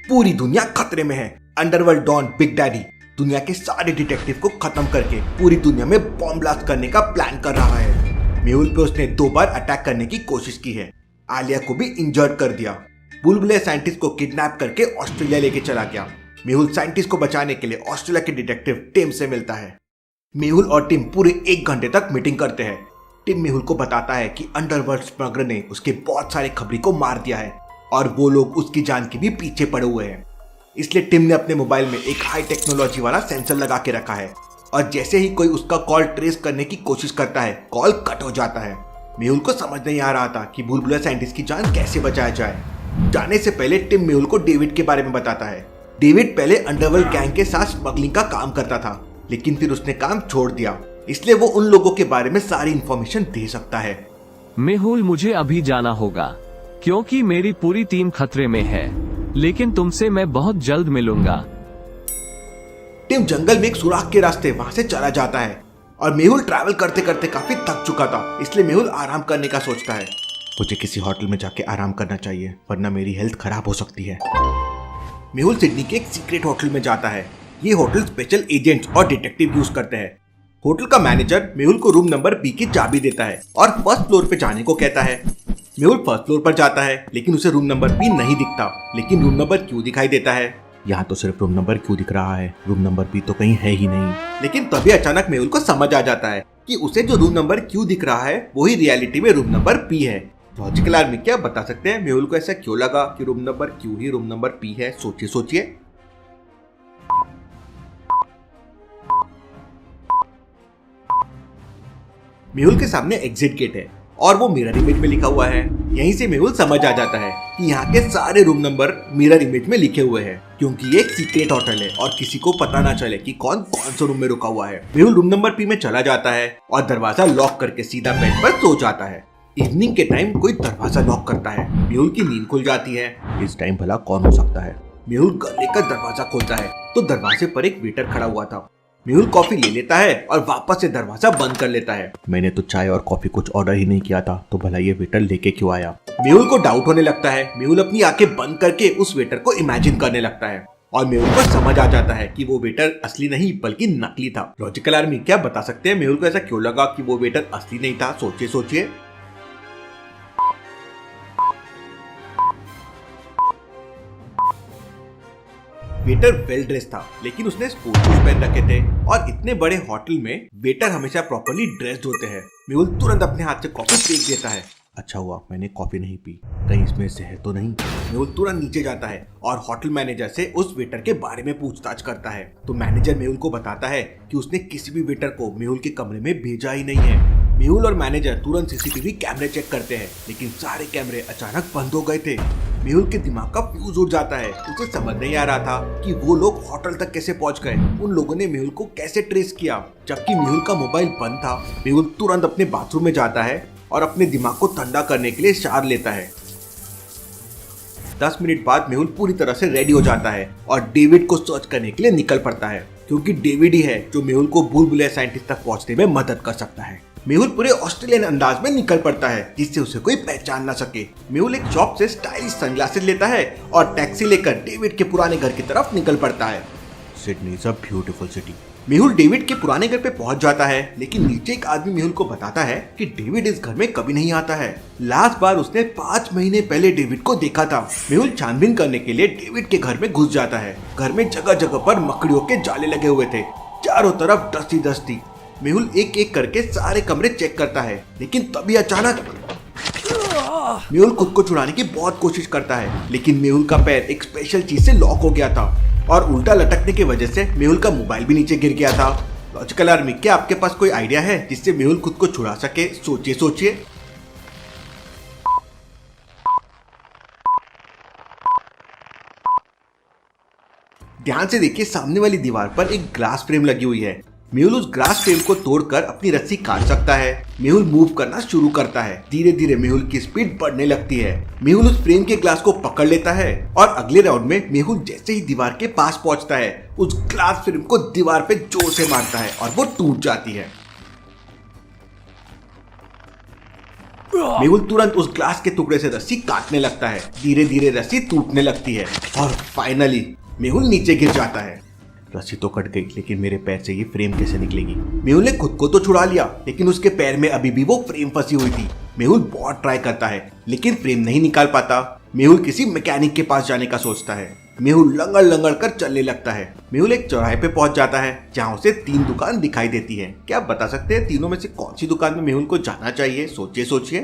पूरी दुनिया खतरे में है। अंडरवर्ल्ड डॉन बिग डैडी दुनिया के सारे डिटेक्टिव को खत्म करके पूरी दुनिया में बॉम्ब ब्लास्ट करने का प्लान कर रहा है। मेहुल पे उसने 2 बार अटैक करने की कोशिश की है। आलिया को भी इंजर्ड कर दिया। बुलबुले साइंटिस्ट को किडनैप करके ऑस्ट्रेलिया लेके चला गया। मेहुल साइंटिस्ट को बचाने के लिए ऑस्ट्रेलिया के डिटेक्टिव टिम से मिलता है। मेहुल और टिम पूरे 1 घंटे तक मीटिंग करते हैं। टिम मेहुल को बताता है कि अंडरवर्ल्ड स्मगलर ने उसके बहुत सारे खबरी को मार दिया है और वो लोग उसकी जान के भी पीछे पड़े हुए हैं। इसलिए टिम ने अपने मोबाइल में एक हाई टेक्नोलॉजी वाला सेंसर लगा के रखा है और जैसे ही कोई उसका कॉल ट्रेस करने की कोशिश करता है, कॉल कट हो जाता है। मेहुल को समझ नहीं आ रहा था कि बुलबुला साइंटिस्ट की जान कैसे बचाया जाए। जाने से पहले टिम मेहुल को डेविड के बारे में बताता है। डेविड पहले अंडरवर्ल्ड गैंग के साथ स्मगलिंग का काम करता था, लेकिन फिर उसने काम छोड़ दिया, इसलिए वो उन लोगों के बारे में सारी इंफॉर्मेशन दे सकता है। मेहुल, मुझे अभी जाना होगा क्योंकि मेरी पूरी टीम खतरे में है, लेकिन तुमसे मैं बहुत जल्द मिलूंगा। टिम जंगल में एक सुराख के रास्ते वहां से चला जाता है और मेहुल ट्रैवल करते करते काफी थक चुका था, इसलिए मेहुल आराम करने का सोचता है। मुझे किसी होटल में जाके आराम करना चाहिए, वरना मेरी हेल्थ खराब हो सकती है। मेहुल सिडनी के एक सीक्रेट होटल में जाता है। ये होटल स्पेशल एजेंट्स और डिटेक्टिव यूज करते हैं। होटल का मैनेजर मेहुल को रूम नंबर बी की चाबी देता है और फर्स्ट फ्लोर पे जाने को कहता है। मेहुल फर्स्ट फ्लोर पर जाता है, लेकिन उसे रूम नंबर बी नहीं दिखता, लेकिन रूम नंबर क्यू दिखाई देता है। यहाँ तो सिर्फ रूम नंबर क्यू दिख रहा है, रूम नंबर बी तो कहीं है ही नहीं। लेकिन तभी अचानक मेहुल को समझ आ जाता है कि उसे जो रूम नंबर क्यू दिख रहा है वही रियलिटी में रूम नंबर पी है। लॉजिकल आर्मी क्या बता सकते हैं मेहुल को ऐसा क्यों लगा कि रूम नंबर क्यू ही रूम नंबर पी है? सोचिए सोचिए। मेहुल के सामने एग्जिट गेट है और वो मिरर इमेज में लिखा हुआ है। यहीं से मेहुल समझ आ जाता है कि यहाँ के सारे रूम नंबर मिरर इमेज में लिखे हुए हैं, क्योंकि ये एक सीक्रेट होटल है और किसी को पता ना चले कि कौन कौन से रूम में रुका हुआ है। मेहुल रूम नंबर पी में चला जाता है और दरवाजा लॉक करके सीधा बेड पर सो जाता है। इवनिंग के टाइम कोई दरवाजा लॉक करता है। मेहुल की नींद खुल जाती है। इस टाइम भला कौन हो सकता है? मेहुल गन लेकर दरवाजा खोलता है तो दरवाजे पर एक वेटर खड़ा हुआ था। मेहुल कॉफी ले लेता है और वापस से दरवाजा बंद कर लेता है। मैंने तो चाय और कॉफी कुछ ऑर्डर ही नहीं किया था, तो भला ये वेटर लेके क्यों आया? मेहुल को डाउट होने लगता है। मेहुल अपनी आंखें बंद करके उस वेटर को इमेजिन करने लगता है और मेहुल को समझ आ जाता है कि वो वेटर असली नहीं बल्कि नकली था। लॉजिकल आर्मी क्या बता सकते हैं मेहुल को ऐसा क्यों लगा कि वो वेटर असली नहीं था? सोचिए सोचिए। वेटर वेल ड्रेस था, लेकिन उसने स्पोर्ट्स शूज पहन रखे थे और इतने बड़े होटल में वेटर हमेशा प्रॉपर्ली ड्रेस्ड होते हैं। मेहुल तुरंत अपने हाथ से कॉफी फेंक देता है। अच्छा हुआ मैंने कॉफी नहीं पी, कहीं इसमें जहर तो नहीं। मेहुल तुरंत नीचे जाता है और होटल मैनेजर से उस वेटर के बारे में पूछताछ करता है। तो मैनेजर मेहुल को बताता है कि उसने किसी भी वेटर को मेहुल के कमरे में भेजा ही नहीं है। मेहुल और मैनेजर तुरंत सीसीटीवी कैमरे चेक करते हैं, लेकिन सारे कैमरे अचानक बंद हो गए थे। मेहुल के दिमाग का फ्यूज उड़ जाता है। उसे समझ नहीं आ रहा था कि वो लोग होटल तक कैसे पहुंच गए, उन लोगों ने मेहुल को कैसे ट्रेस किया, जबकि मेहुल का मोबाइल बंद था। मेहुल तुरंत अपने बाथरूम में जाता है और अपने दिमाग को ठंडा करने के लिए शावर लेता है। 10 मिनट बाद मेहुल पूरी तरह से रेडी हो जाता है और डेविड को सर्च करने के लिए निकल पड़ता है, क्योंकि डेविड ही है जो मेहुल को बुलबुले साइंटिस्ट तक पहुंचने में मदद कर सकता है। मेहुल पूरे ऑस्ट्रेलियन अंदाज में निकल पड़ता है, जिससे उसे कोई पहचान ना सके। मेहुल एक शॉप से स्टाइलिश सनग्लासेस लेता है और टैक्सी लेकर डेविड के पुराने घर की तरफ निकल पड़ता है। Sydney is a beautiful city. Mehul David के पुराने घर पे पहुंच जाता है, लेकिन नीचे एक आदमी मेहुल को बताता है कि डेविड इस घर में कभी नहीं आता है। लास्ट बार उसने 5 महीने पहले डेविड को देखा था। मेहुल छानबीन करने के लिए डेविड के घर में घुस जाता है। घर में जगह जगह पर मकड़ियों के जाले लगे हुए थे, चारों तरफ डस्टी डस्टी। मेहुल एक एक करके सारे कमरे चेक करता है, लेकिन तभी अचानक मेहुल खुद को छुड़ाने की बहुत कोशिश करता है, लेकिन मेहुल का पैर एक स्पेशल चीज से लॉक हो गया था और उल्टा लटकने की वजह से मेहुल का मोबाइल भी नीचे गिर गया था। लॉजिकल आर्मी क्या आपके पास कोई आइडिया है जिससे मेहुल खुद को छुड़ा सके? सोचिए सोचिए। ध्यान से देखिए, सामने वाली दीवार पर एक ग्लास फ्रेम लगी हुई है। मेहुल उस ग्लास फ्रेम को तोड़कर अपनी रस्सी काट सकता है। मेहुल मूव करना शुरू करता है। धीरे धीरे मेहुल की स्पीड बढ़ने लगती है। मेहुल उस फ्रेम के ग्लास को पकड़ लेता है और अगले राउंड में मेहुल जैसे ही दीवार के पास पहुंचता है, उस ग्लास फ्रेम को दीवार पे जोर से मारता है और वो टूट जाती है। मेहुल तुरंत उस ग्लास के टुकड़े से रस्सी काटने लगता है। धीरे धीरे रस्सी टूटने लगती है और फाइनली मेहुल नीचे गिर जाता है। रस्सी तो कट गई, लेकिन मेरे पैर से ये फ्रेम कैसे निकलेगी? मेहुल ने खुद को तो छुड़ा लिया, लेकिन उसके पैर में अभी भी वो फ्रेम फंसी हुई थी। मेहुल बहुत ट्राई करता है, लेकिन फ्रेम नहीं निकाल पाता। मेहुल किसी मैकेनिक के पास जाने का सोचता है। मेहुल लंगड़ लंगड़ कर चलने लगता है। मेहुल एक चौराहे पे पहुंच जाता है, जहाँ उसे 3 दुकान दिखाई देती है। क्या आप बता सकते हैं तीनों में से कौन सी दुकान में मेहुल को जाना चाहिए? सोचिए सोचिए।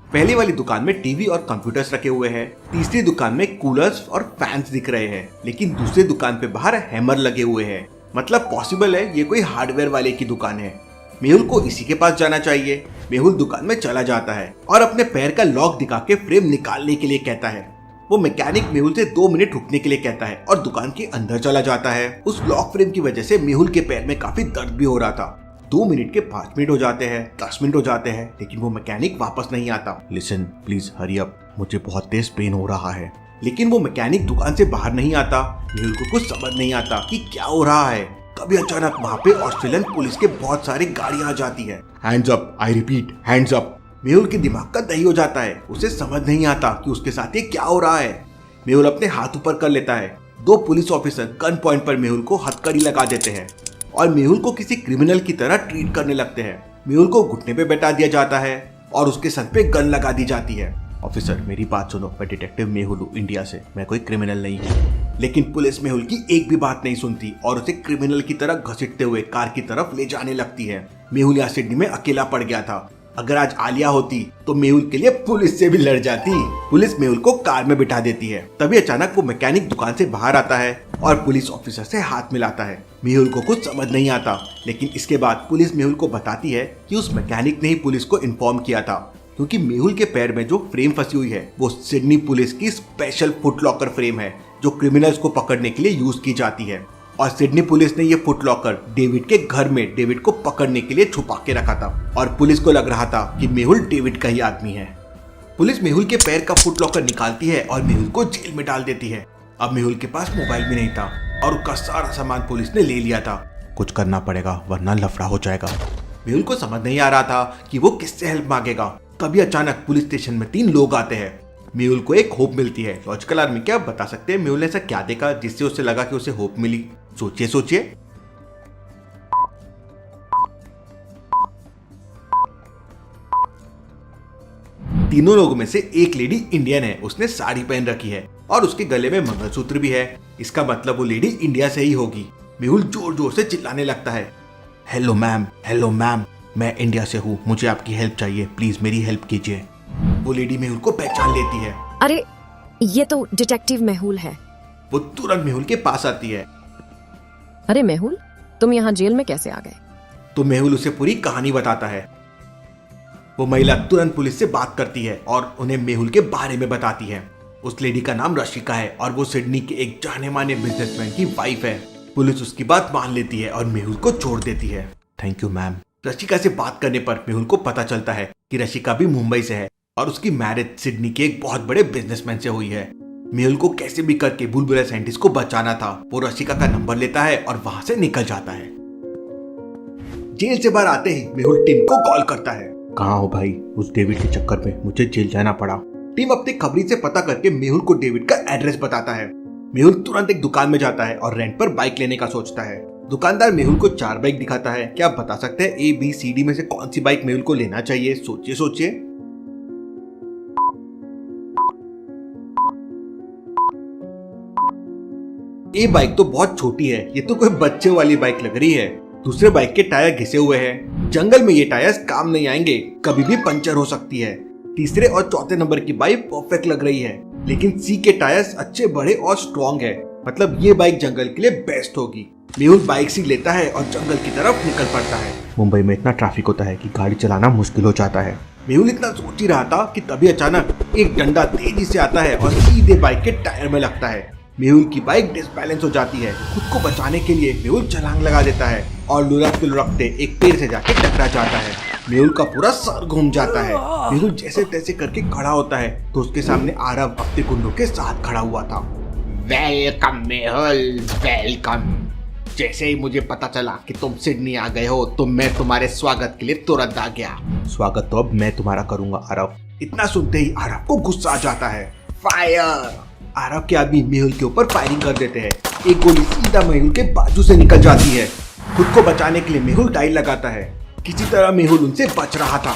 पहली वाली दुकान में टीवी और कंप्यूटर्स रखे हुए हैं। तीसरी दुकान में कूलर्स और फैंस दिख रहे हैं, लेकिन दूसरी दुकान पे बाहर हैमर लगे हुए हैं। मतलब पॉसिबल है ये कोई हार्डवेयर वाले की दुकान है। मेहुल को इसी के पास जाना चाहिए। मेहुल दुकान में चला जाता है और अपने पैर का लॉक दिखा के फ्रेम निकालने के लिए कहता है। वो मैकेनिक मेहुल से 2 मिनट रुकने के लिए कहता है और दुकान के अंदर चला जाता है। उस लॉक फ्रेम की वजह से मेहुल के पैर में काफी दर्द भी हो रहा था। 2 मिनट के 5 मिनट हो जाते हैं, 10 मिनट हो जाते हैं, लेकिन वो मैकेनिक वापस नहीं आता। लिसन प्लीज हरी अप, मुझे बहुत तेज पेन हो रहा है। लेकिन वो मैकेनिक दुकान से बाहर नहीं आता। मेहुल को कुछ समझ नहीं आता कि क्या हो रहा है। तभी अचानक वहाँ पे ऑस्ट्रेलियन पुलिस के बहुत सारी गाड़ियां आ जाती है। Hands up, I repeat hands up. Mehul के दिमाग का दही हो जाता है। उसे समझ नहीं आता कि उसके साथ ये क्या हो रहा है। मेहुल अपने हाथ ऊपर कर लेता है। 2 पुलिस ऑफिसर गन पॉइंट पर मेहुल को हथकड़ी लगा देते हैं और मेहुल को किसी क्रिमिनल की तरह ट्रीट करने लगते हैं। मेहुल को घुटने पे बैठा दिया जाता है और उसके सर पे गन लगा दी जाती है। ऑफिसर मेरी बात सुनो, मैं डिटेक्टिव मेहुल हूँ इंडिया से, मैं कोई क्रिमिनल नहीं हूँ। लेकिन पुलिस मेहुल की एक भी बात नहीं सुनती और उसे क्रिमिनल की तरह घसीटते हुए कार की तरफ ले जाने लगती है। मेहुल यहाँ सिडनी में अकेला पड़ गया था। अगर आज आलिया होती तो मेहुल के लिए पुलिस से भी लड़ जाती। पुलिस मेहुल को कार में बिठा देती है। तभी अचानक वो मैकेनिक दुकान से बाहर आता है और पुलिस ऑफिसर से हाथ मिलाता है। मेहुल को कुछ समझ नहीं आता, लेकिन इसके बाद पुलिस मेहुल को बताती है कि उस मैकेनिक ने ही पुलिस को इन्फॉर्म किया था, क्योंकि मेहुल के पैर में जो फ्रेम फंसी हुई है वो सिडनी पुलिस की स्पेशल फुट लॉकर फ्रेम है, जो क्रिमिनल्स को पकड़ने के लिए यूज की जाती है। और सिडनी पुलिस ने ये फुट लॉकर डेविड के घर में डेविड को पकड़ने के लिए छुपा के रखा था और पुलिस को लग रहा था कि मेहुल डेविड का ही आदमी है। पुलिस मेहुल के पैर का फुट लॉकर निकालती है और मेहुल को जेल में डाल देती है। अब मेहुल के पास मोबाइल भी नहीं था और उसका सारा सामान पुलिस ने ले लिया था। कुछ करना पड़ेगा वरना लफड़ा हो जाएगा। मेहुल को समझ नहीं आ रहा था कि वो किससे हेल्प मांगेगा। तभी अचानक पुलिस स्टेशन में 3 लोग आते हैं। मेहुल को एक होप मिलती है। लॉजिकल आर्मी, क्या आप बता सकते हैं मेहुल ने ऐसा क्या देखा जिससे उसे लगा कि उसे होप मिली? सोचिए सोचिए। तीनों लोगों में से एक लेडी इंडियन है। उसने साड़ी पहन रखी है और उसके गले में मंगलसूत्र भी है। इसका मतलब वो लेडी इंडिया से ही होगी। मेहुल जोर जोर से चिल्लाने लगता है, हेलो मैम, मैं इंडिया से हूँ, मुझे आपकी हेल्प चाहिए, प्लीज मेरी हेल्प कीजिए। वो लेडी मेहुल को पहचान लेती है। अरे ये तो डिटेक्टिव मेहुल है। वो तुरंत मेहुल के पास आती है। अरे मेहुल, तुम यहाँ जेल में कैसे आ गए? तो मेहुल उसे पूरी कहानी बताता है। वो महिला तुरंत पुलिस से बात करती है और उन्हें मेहुल के बारे में बताती है। उस लेडी का नाम रशिका है और वो सिडनी के एक जाने माने बिजनेसमैन की वाइफ है। पुलिस उसकी बात मान लेती है और मेहुल को छोड़ देती है। Thank you ma'am. रशिका से बात करने पर मेहुल को पता चलता है कि रशिका भी मुंबई से है और उसकी मैरिज सिडनी के एक बहुत बड़े बिजनेसमैन से हुई है। मेहुल को कैसे भी करके बुलबुला साइंटिस्ट को बचाना था। वो रशिका का नंबर लेता है और वहां से निकल जाता है। जेल से बाहर आते ही मेहुल टीम को कॉल करता है। कहाँ हो भाई? उस डेविड के चक्कर में मुझे जेल जाना पड़ा। टीम अपनी खबरी से पता करके मेहुल को डेविड का एड्रेस बताता है। मेहुल तुरंत एक दुकान में जाता है और रेंट पर बाइक लेने का सोचता है। दुकानदार मेहुल को 4 बाइक दिखाता है। क्या आप बता सकते हैं A, B, C, D में से कौन सी बाइक मेहुल को लेना चाहिए? सोचिए सोचिए। ये बाइक तो बहुत छोटी है, ये तो कोई बच्चे वाली बाइक लग रही है। दूसरे बाइक के टायर घिसे हुए हैं। जंगल में ये टायर्स काम नहीं आएंगे, कभी भी पंचर हो सकती है। तीसरे और चौथे नंबर की बाइक परफेक्ट लग रही है, लेकिन सी के टायर्स अच्छे बड़े और स्ट्रॉन्ग है। मतलब ये बाइक जंगल के लिए बेस्ट होगी। मेहुल बाइक सी लेता है और जंगल की तरफ निकल पड़ता है। मुंबई में इतना ट्रैफिक होता है कि गाड़ी चलाना मुश्किल हो जाता है। मेहुल इतना सोच ही रहा था कि तभी अचानक एक डंडा तेजी से आता है और सीधे बाइक के टायर में लगता है। मेहुल की बाइक डिसबैलेंस हो जाती है। खुद को बचाने के लिए मेहुल छलांग लगा देता है और लुढ़कते लुढ़कते एक पेड़ से जाके टकरा जाता है। मेहुल का पूरा सर घूम जाता है। मेहुल जैसे तैसे करके खड़ा होता है तो उसके सामने आरव अपने गुंडों के साथ खड़ा हुआ था। Welcome Mehul, welcome. जैसे ही मुझे पता चला कि तुम सिडनी आ गए हो तो मैं तुम्हारे स्वागत के लिए तुरंत आ गया। स्वागत तो अब मैं तुम्हारा करूंगा आरव। इतना सुनते ही आरव को गुस्सा आ जाता है। फायर! आरव के आदमी मेहुल के ऊपर फायरिंग कर देते हैं। एक गोली सीधा मेहुल के बाजू से निकल जाती है। खुद को बचाने के लिए मेहुल डाइल लगाता है। किसी तरह मेहुल उनसे बच रहा था।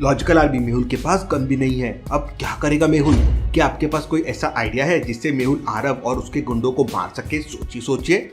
लॉजिकल आदमी मेहुल के पास गन भी नहीं है। अब क्या करेगा मेहुल? क्या आपके पास कोई ऐसा आइडिया है जिससे मेहुल आरव और उसके गुंडों को मार सके? सोचिए।